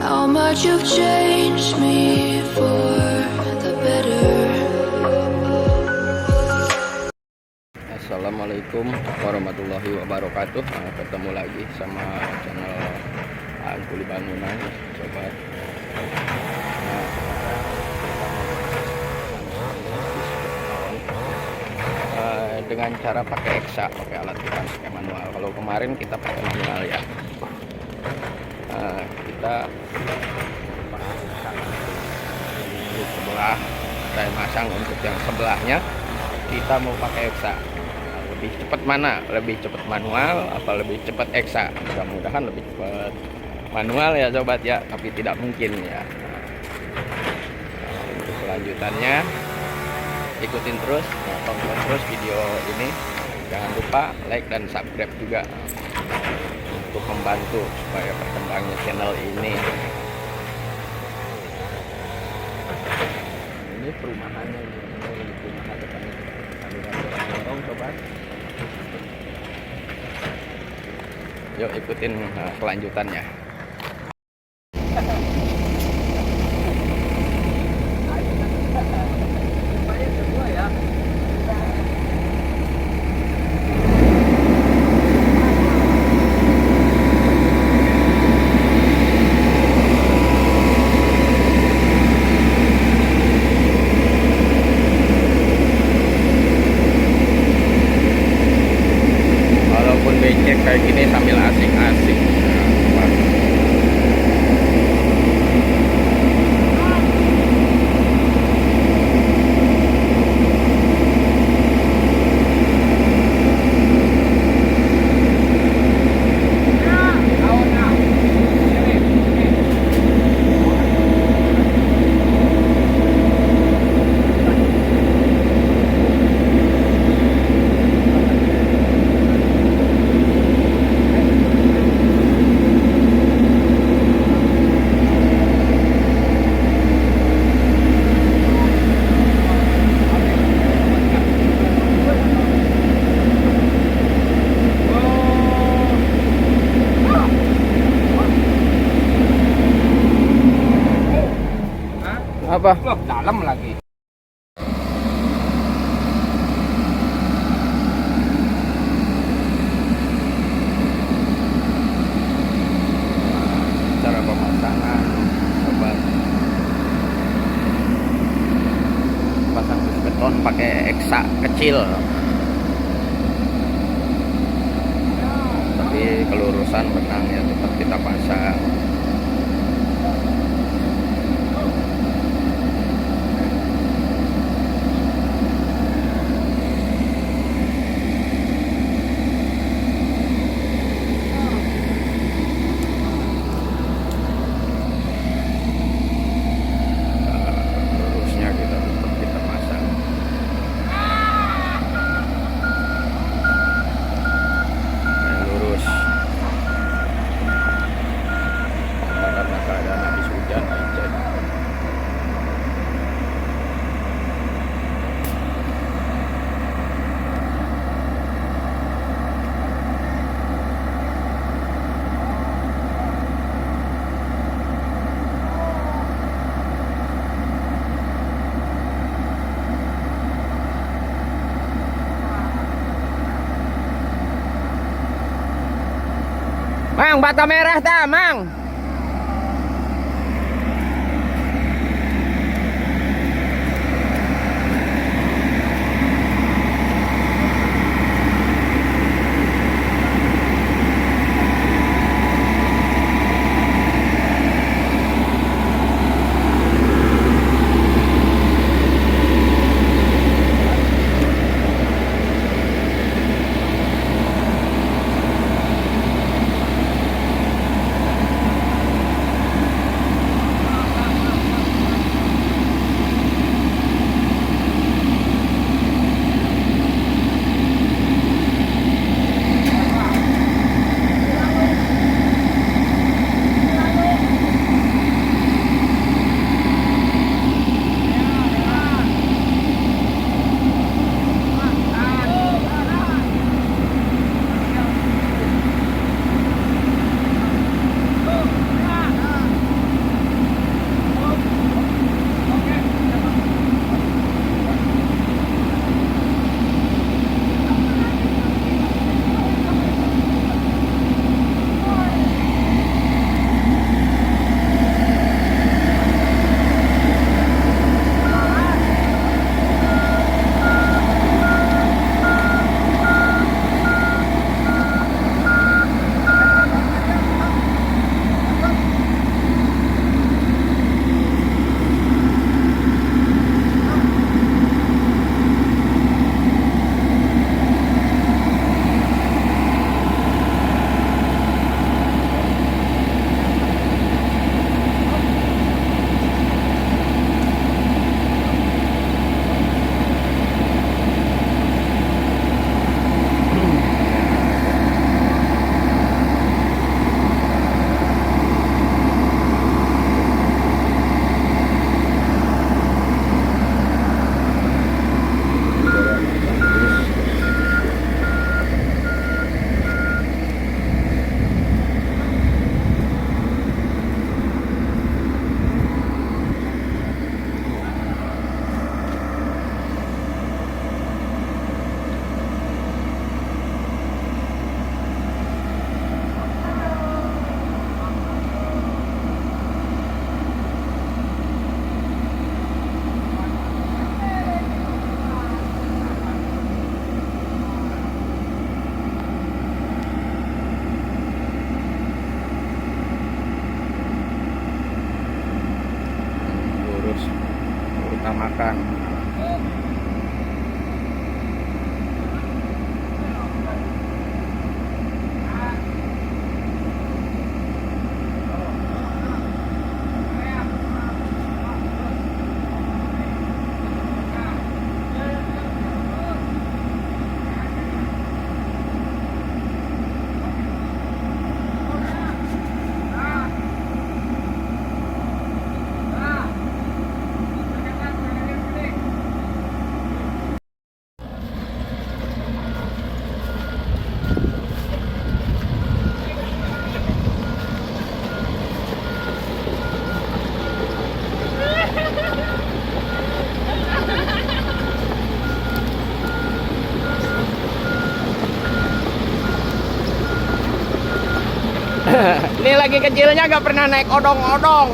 how much you've changed me for the better. Assalamualaikum warahmatullahi wabarakatuh. Ketemu lagi sama channel Kuli Bangunan, sobat. Dengan cara pakai eksa, pakai alat kita pakai manual. Kalau kemarin kita pakai manual ya. Kita sebelah saya masang, untuk yang sebelahnya kita mau pakai eksa. Lebih cepat mana? Lebih cepat manual apa lebih cepat eksa? Mudah-mudahan lebih cepat manual ya sobat ya, tapi tidak mungkin ya. Untuk kelanjutannya ikutin terus, tonton terus video ini. Jangan lupa like dan subscribe juga untuk membantu supaya berkembangnya channel ini. Ini perumahannya, ini perumahan depannya. Ada orang sobat. Yuk ikutin kelanjutannya. Becek kayak gini sambil asik-asik. Apa? Dalam lagi. Cara pemasangan sobat. Pasang beton pakai eksa kecil. Tapi kelurusan benang ya tetap kita pasang. Mang, bata merah dah, Mang. kita makan. Ini lagi kecilnya gak pernah naik odong-odong.